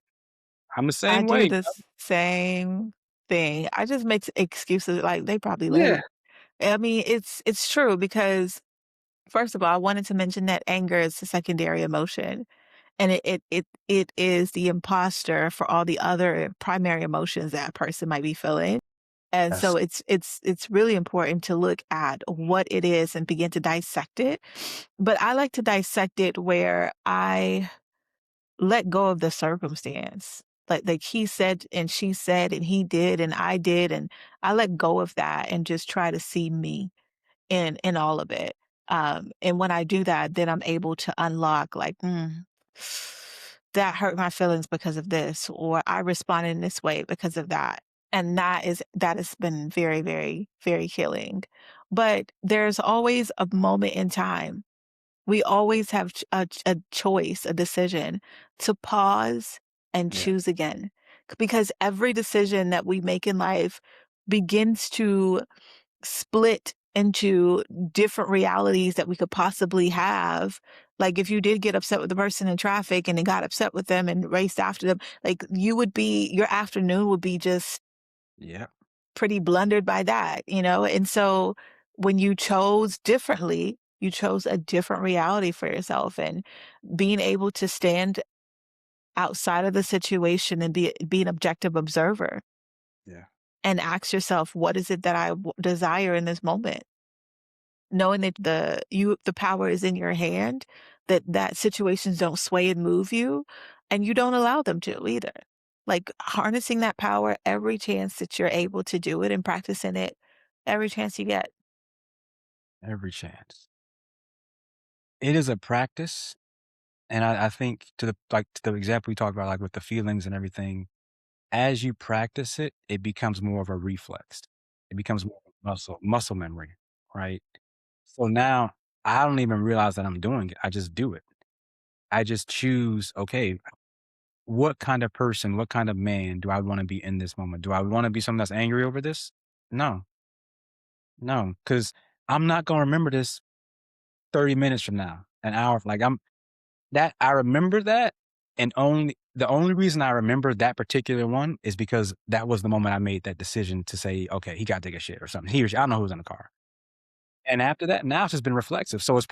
I'm the I same do way. the same thing. I just make excuses like they probably Yeah. late. I mean, it's true because first of all, I wanted to mention that anger is a secondary emotion. And it is the imposter for all the other primary emotions that a person might be feeling. And Yes. so it's really important to look at what it is and begin to dissect it. But I like to dissect it where I let go of the circumstance. Like he said and she said and he did and I did and I let go of that and just try to see me in all of it. And when I do that, then I'm able to unlock like, that hurt my feelings because of this, or I responded in this way because of that. And that has been very, very, very healing. But there's always a moment in time. We always have a choice, a decision to pause and Yeah. choose again. Because every decision that we make in life begins to split into different realities that we could possibly have. Like if you did get upset with the person in traffic and then got upset with them and raced after them, like your afternoon would be just Yeah. pretty blundered by that, you know? And so when you chose differently, you chose a different reality for yourself and being able to stand outside of the situation and be an objective observer Yeah. and ask yourself, what is it that desire in this moment? Knowing that the power is in your hand, that situations don't sway and move you, and you don't allow them to either. Like, harnessing that power every chance that you're able to do it and practicing it every chance you get. Every chance. It is a practice. And I think to the example we talked about, like with the feelings and everything, as you practice it, it becomes more of a reflex. It becomes more of a muscle memory, right? So now I don't even realize that I'm doing it. I just do it. I just choose, okay, what kind of person, what kind of man do I want to be in this moment? Do I want to be someone that's angry over this? No, no, because I'm not gonna remember this 30 minutes from now, an hour. Like that I remember that, and the only reason I remember that particular one is because that was the moment I made that decision to say, "Okay, he gotta take a shit or something." He or she, I don't know who's in the car. And after that, now it's just been reflexive. So it's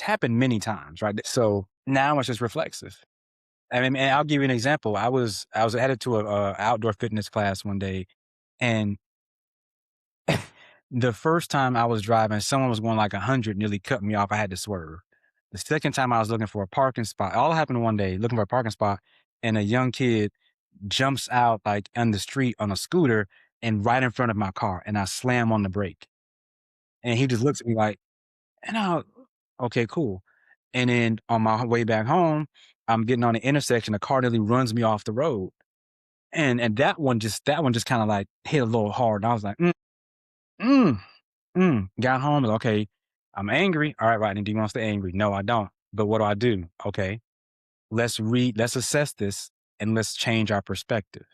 happened many times, right? So now it's just reflexive. I mean, and I'll give you an example. I was headed to a outdoor fitness class one day, and the first time I was driving, someone was going like 100, nearly cut me off. I had to swerve. The second time I was looking for a parking spot, all happened one day, looking for a parking spot, and a young kid jumps out like on the street on a scooter and right in front of my car, and I slam on the brake. And he just looks at me like, and I, okay, cool. And then on my way back home, I'm getting on the intersection, a car nearly runs me off the road. And that one just kinda like hit a little hard. And I was like, mm, got home, like, okay, I'm angry. All right, Rodney, do you want to stay angry? No, I don't. But what do I do? Okay, let's assess this and let's change our perspective.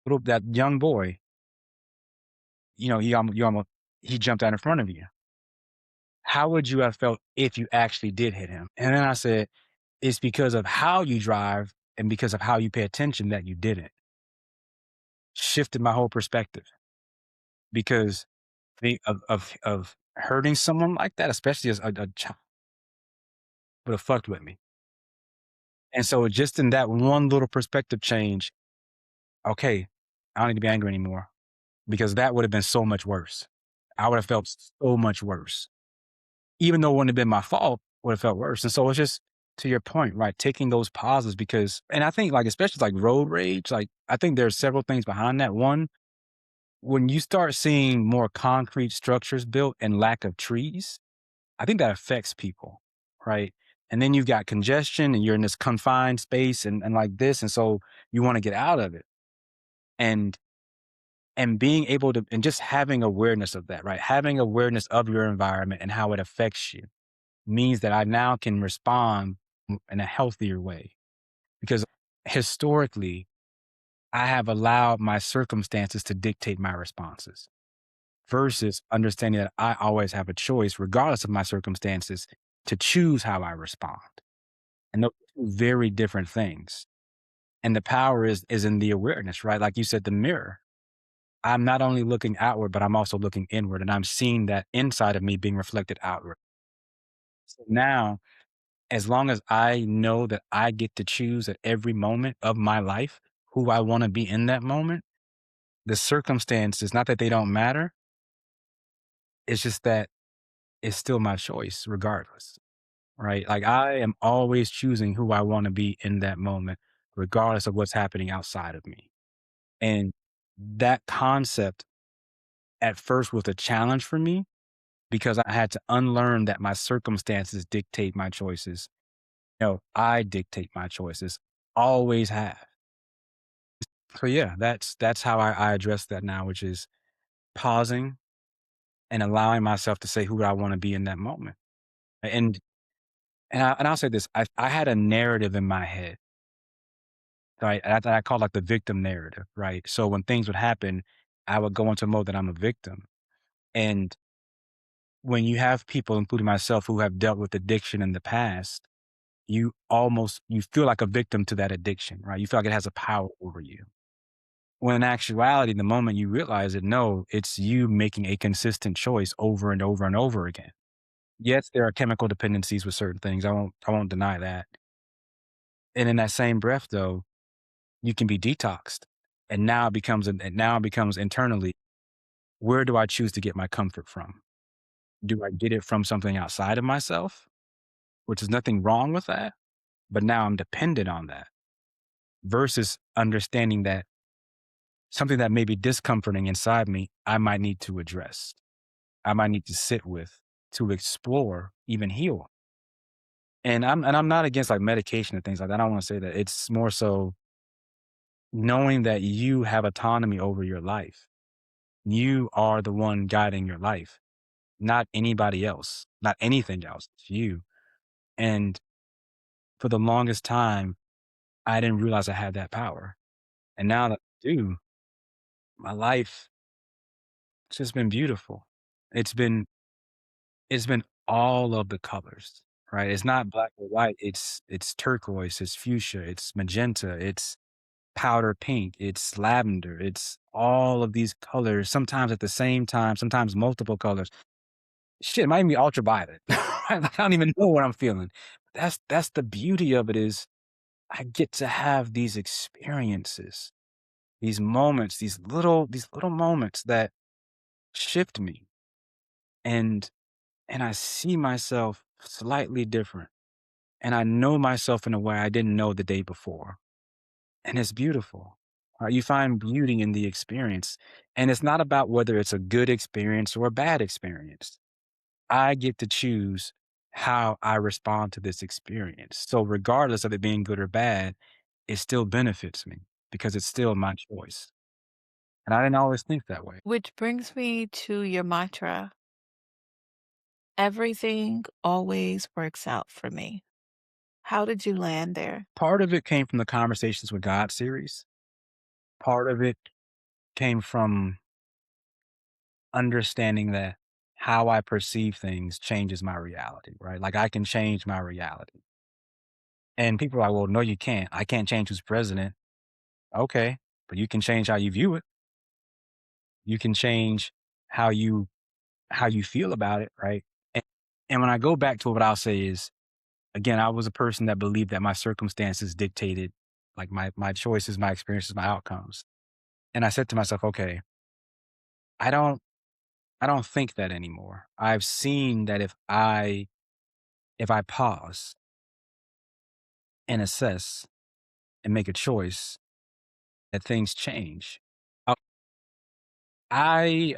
Little that young boy, he jumped out in front of you. How would you have felt if you actually did hit him? And then I said, it's because of how you drive and because of how you pay attention that you didn't. Shifted my whole perspective because of hurting someone like that, especially as a child, would have fucked with me. And so just in that one little perspective change, okay, I don't need to be angry anymore because that would have been so much worse. I would have felt so much worse. Even though it wouldn't have been my fault, would have felt worse. And so it's just to your point, right? Taking those pauses because, and I think like, especially like road rage, like I think there's several things behind that. One, when you start seeing more concrete structures built and lack of trees, I think that affects people, right? And then you've got congestion and you're in this confined space and like this. And so you want to get out of it. And and being able to and just having awareness of that, right? Having awareness of your environment and how it affects you means that I now can respond in a healthier way. Because historically, I have allowed my circumstances to dictate my responses versus understanding that I always have a choice, regardless of my circumstances, to choose how I respond. And those are two very different things. And the power is in the awareness, right? Like you said, the mirror. I'm not only looking outward, but I'm also looking inward, and I'm seeing that inside of me being reflected outward. So now, as long as I know that I get to choose at every moment of my life who I want to be in that moment, the circumstances, not that they don't matter, it's just that it's still my choice regardless, right? Like I am always choosing who I want to be in that moment, regardless of what's happening outside of me. And that concept at first was a challenge for me because I had to unlearn that my circumstances dictate my choices. No, I dictate my choices, always have. So yeah, that's how I address that now, which is pausing and allowing myself to say who I want to be in that moment. And I'll say this: I had a narrative in my head, right? That I call like the victim narrative, right? So when things would happen, I would go into mode that I'm a victim. And when you have people, including myself, who have dealt with addiction in the past, you feel like a victim to that addiction, right? You feel like it has a power over you. When in actuality, the moment you realize it, no, it's you making a consistent choice over and over and over again. Yes, there are chemical dependencies with certain things. I won't deny that. And in that same breath though, you can be detoxed. And now it becomes internally, where do I choose to get my comfort from? Do I get it from something outside of myself? Which is nothing wrong with that, but now I'm dependent on that versus understanding that something that may be discomforting inside me, I might need to address. I might need to sit with, to explore, even heal. And I'm not against like medication and things like that. I don't want to say that. It's more so knowing that you have autonomy over your life. You are the one guiding your life, not anybody else, not anything else. It's you. And for the longest time, I didn't realize I had that power. And now that I do, my life, it's just been beautiful. It's been It's been all of the colors, right? It's not black or white, it's turquoise, it's fuchsia, it's magenta, it's powder pink, it's lavender, it's all of these colors, sometimes at the same time, sometimes multiple colors. Shit, it might even be ultraviolet. I don't even know what I'm feeling. That's the beauty of it is I get to have these experiences, these moments, these little moments that shift me and and I see myself slightly different and I know myself in a way I didn't know the day before. And it's beautiful. You find beauty in the experience. And it's not about whether it's a good experience or a bad experience. I get to choose how I respond to this experience. So, regardless of it being good or bad, it still benefits me because it's still my choice. And I didn't always think that way. Which brings me to your mantra, everything always works out for me. How did you land there? Part of it came from the Conversations with God series, part of it came from understanding that how I perceive things changes my reality, right? Like I can change my reality. And people are like, well, no, you can't. I can't change who's president. Okay. But you can change how you view it. You can change how you how you feel about it, right? And, and when I go back to what I'll say is, again, I was a person that believed that my circumstances dictated like my choices, my experiences, my outcomes. And I said to myself, okay, I don't I don't think that anymore. I've seen that if I pause and assess and make a choice, that things change. Uh, I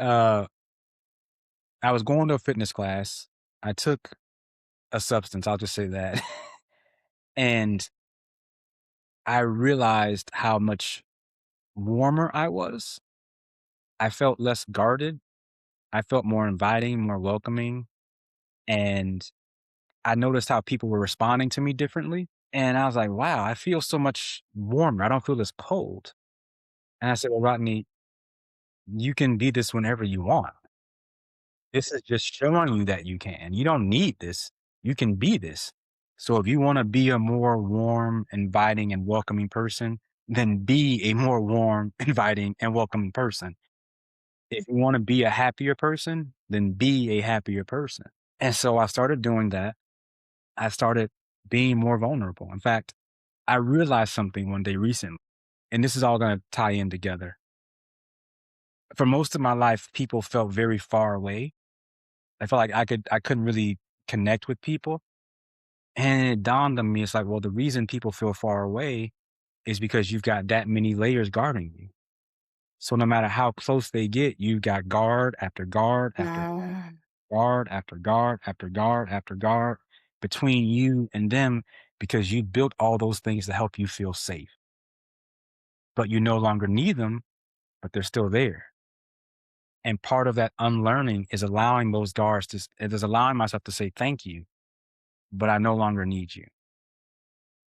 I was going to a fitness class. I took a substance, I'll just say that. And I realized how much warmer I was. I felt less guarded. I felt more inviting, more welcoming. And I noticed how people were responding to me differently. And I was like, wow, I feel so much warmer. I don't feel as cold. And I said, well, Rodney, you can be this whenever you want. This is just showing you that you can. You don't need this. You can be this. So if you want to be a more warm, inviting, and welcoming person, then be a more warm, inviting, and welcoming person. If you want to be a happier person, then be a happier person. And so I started doing that. I started being more vulnerable. In fact, I realized something one day recently, and this is all going to tie in together. For most of my life, people felt very far away. I felt like I couldn't really connect with people. And it dawned on me, it's like, well, the reason people feel far away is because you've got that many layers guarding you. So no matter how close they get, you got guard after guard after Mm. guard after guard after guard after guard between you and them because you built all those things to help you feel safe. But you no longer need them, but they're still there. And part of that unlearning is allowing those guards it is allowing myself to say thank you, but I no longer need you.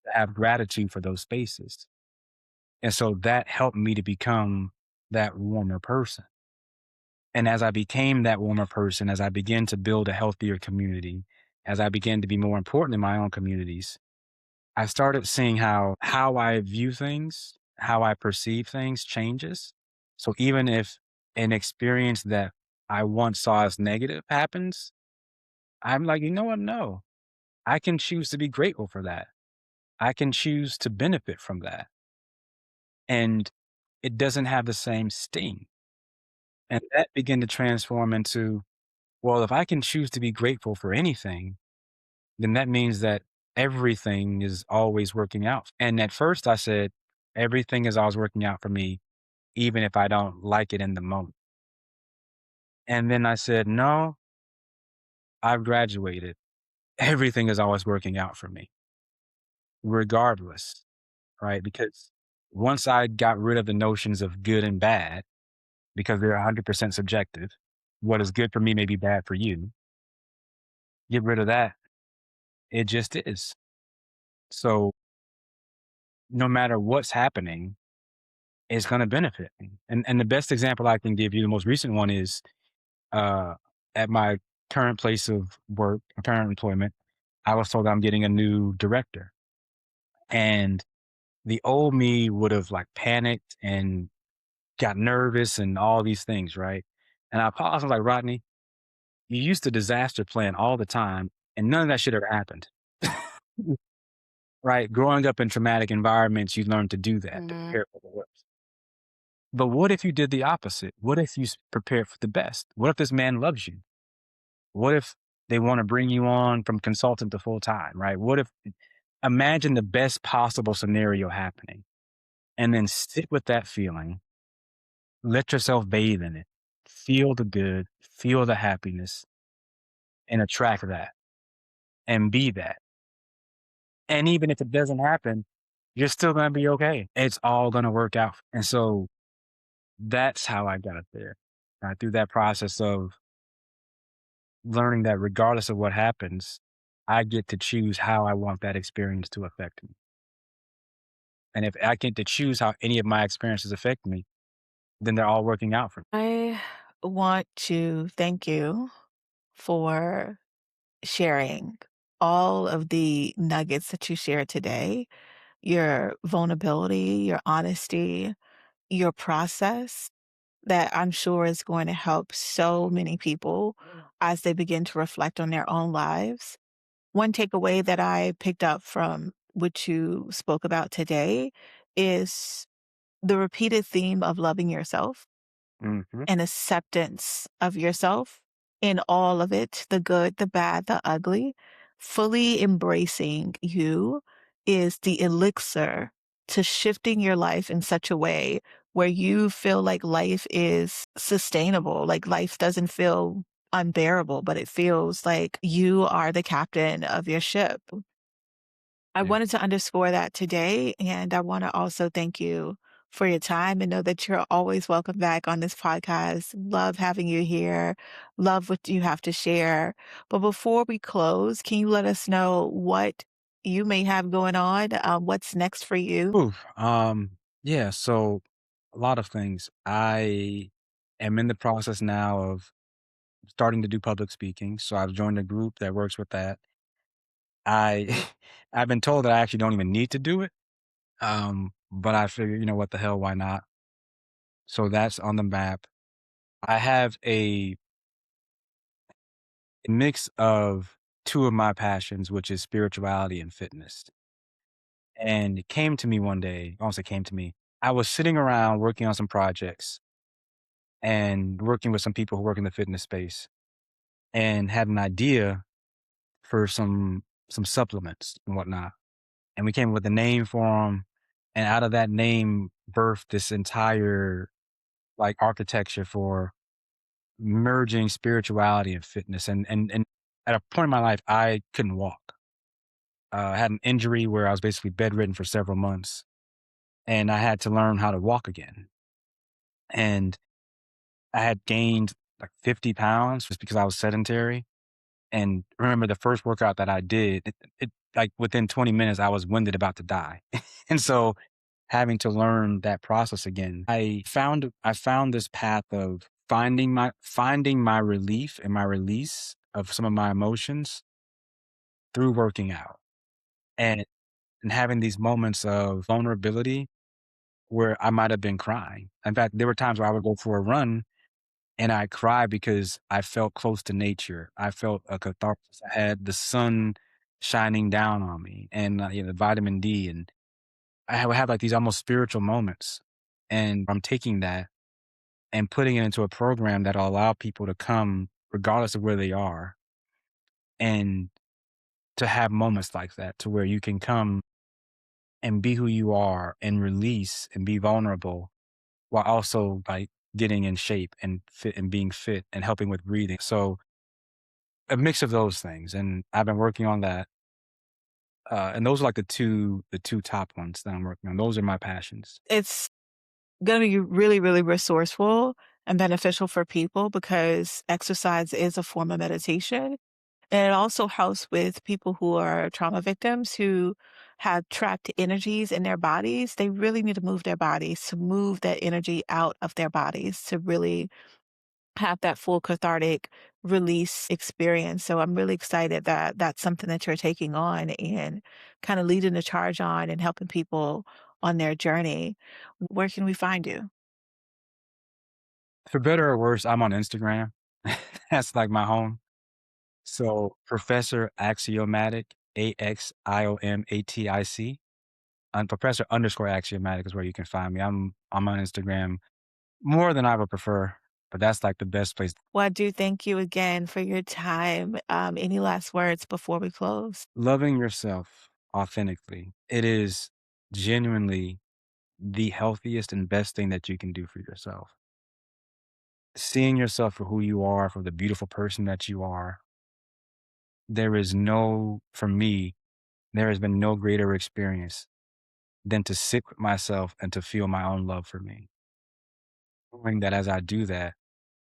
To have gratitude for those spaces. And so that helped me to become that warmer person. And as I became that warmer person, as I began to build a healthier community, as I began to be more important in my own communities, I started seeing how I view things, how I perceive things changes. So even if an experience that I once saw as negative happens, I'm like, you know what? No, I can choose to be grateful for that. I can choose to benefit from that. And it doesn't have the same sting. And that began to transform into, well, if I can choose to be grateful for anything, then that means that everything is always working out. And at first I said, everything is always working out for me, even if I don't like it in the moment. And then I said, no, I've graduated. Everything is always working out for me, regardless, right? Because once I got rid of the notions of good and bad, because they're 100% subjective, what is good for me may be bad for you. Get rid of that. It just is. So no matter what's happening, it's going to benefit me. And the best example I can give you, the most recent one is uh, at my current place of work, current employment. I was told I'm getting a new director, and the old me would have like panicked and got nervous and all these things, right? And I paused. I was like, Rodney, you used to disaster plan all the time, and none of that should have happened. Right? Growing up in traumatic environments, you learn to do that, to Mhm. prepare for the worst. But what if you did the opposite? What if you prepared for the best? What if this man loves you? What if they want to bring you on from consultant to full time, right? What if, imagine the best possible scenario happening and then sit with that feeling, let yourself bathe in it, feel the good, feel the happiness, and attract that and be that. And even if it doesn't happen, you're still going to be okay. It's all going to work out. And so that's how I got there. Right? Through that process of learning that regardless of what happens, I get to choose how I want that experience to affect me. And if I get to choose how any of my experiences affect me, then they're all working out for me. I want to thank you for sharing all of the nuggets that you shared today, your vulnerability, your honesty, your process that I'm sure is going to help so many people as they begin to reflect on their own lives. One takeaway that I picked up from what you spoke about today is the repeated theme of loving yourself Mhm. and acceptance of yourself in all of it, the good, the bad, the ugly. Fully embracing you is the elixir to shifting your life in such a way where you feel like life is sustainable, like life doesn't feel unbearable, but it feels like you are the captain of your ship. I Yeah. wanted to underscore that today, and I wanna also thank you for your time and know that you're always welcome back on this podcast. Love having you here. Love what you have to share. But before we close, can you let us know what you may have going on? What's next for you? Ooh, yeah, so a lot of things. I am in the process now of starting to do public speaking, so I've joined a group that works with that. I I've been told that I actually don't even need to do it, but I figure, what the hell, why not? So that's on the map. I have a mix of 2 of my passions, which is spirituality and fitness. And it came to me one day, I won't say came to me. I was sitting around working on some projects and working with some people who work in the fitness space and had an idea for some supplements and whatnot. And we came up with a name for them. And out of that name birthed this entire like architecture for merging spirituality and fitness. And at a point in my life, I couldn't walk. I had an injury where I was basically bedridden for several months, and I had to learn how to walk again. And I had gained like 50 pounds just because I was sedentary. And remember the first workout that I did, it like within 20 minutes, I was winded about to die. And so having to learn that process again, I found this path of finding my relief and my release of some of my emotions through working out and and having these moments of vulnerability where I might have been crying. In fact, there were times where I would go for a run and I cry because I felt close to nature. I felt a catharsis. I had the sun shining down on me and vitamin D, and I would have like these almost spiritual moments. And I'm taking that and putting it into a program that'll allow people to come regardless of where they are and to have moments like that to where you can come and be who you are and release and be vulnerable while also like getting in shape and fit and being fit and helping with breathing. So a mix of those things. And I've been working on that. And those are like the two top ones that I'm working on. Those are my passions. It's gonna be really, really resourceful and beneficial for people because exercise is a form of meditation. And it also helps with people who are trauma victims who have trapped energies in their bodies. They really need to move their bodies to move that energy out of their bodies to really have that full cathartic release experience. So I'm really excited that that's something that you're taking on and kind of leading the charge on and helping people on their journey. Where can we find you? For better or worse, I'm on Instagram. That's like my home. So Professor Axiomatic, AXIOMATIC, and Professor underscore Axiomatic is where you can find me. I'm on Instagram more than I would prefer, but that's like the best place. Well, I do thank you again for your time. Any last words before we close? Loving yourself authentically. It is genuinely the healthiest and best thing that you can do for yourself. Seeing yourself for who you are, for the beautiful person that you are, there is no, for me, there has been no greater experience than to sit with myself and to feel my own love for me. Knowing that as I do that,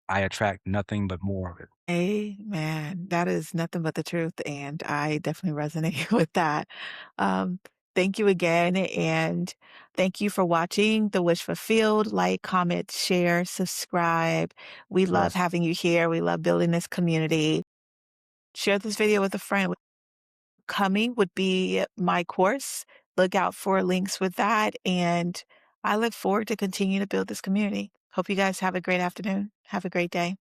I attract nothing but more of it. Amen. That is nothing but the truth, and I definitely resonate with that. Um, Thank you again, and thank you for watching The Wish Fulfilled. Like, comment, share, subscribe. We love Yes. having you here. We love building this community. Share this video with a friend. Coming would be my course. Look out for links with that, and I look forward to continue to build this community. Hope you guys have a great afternoon. Have a great day.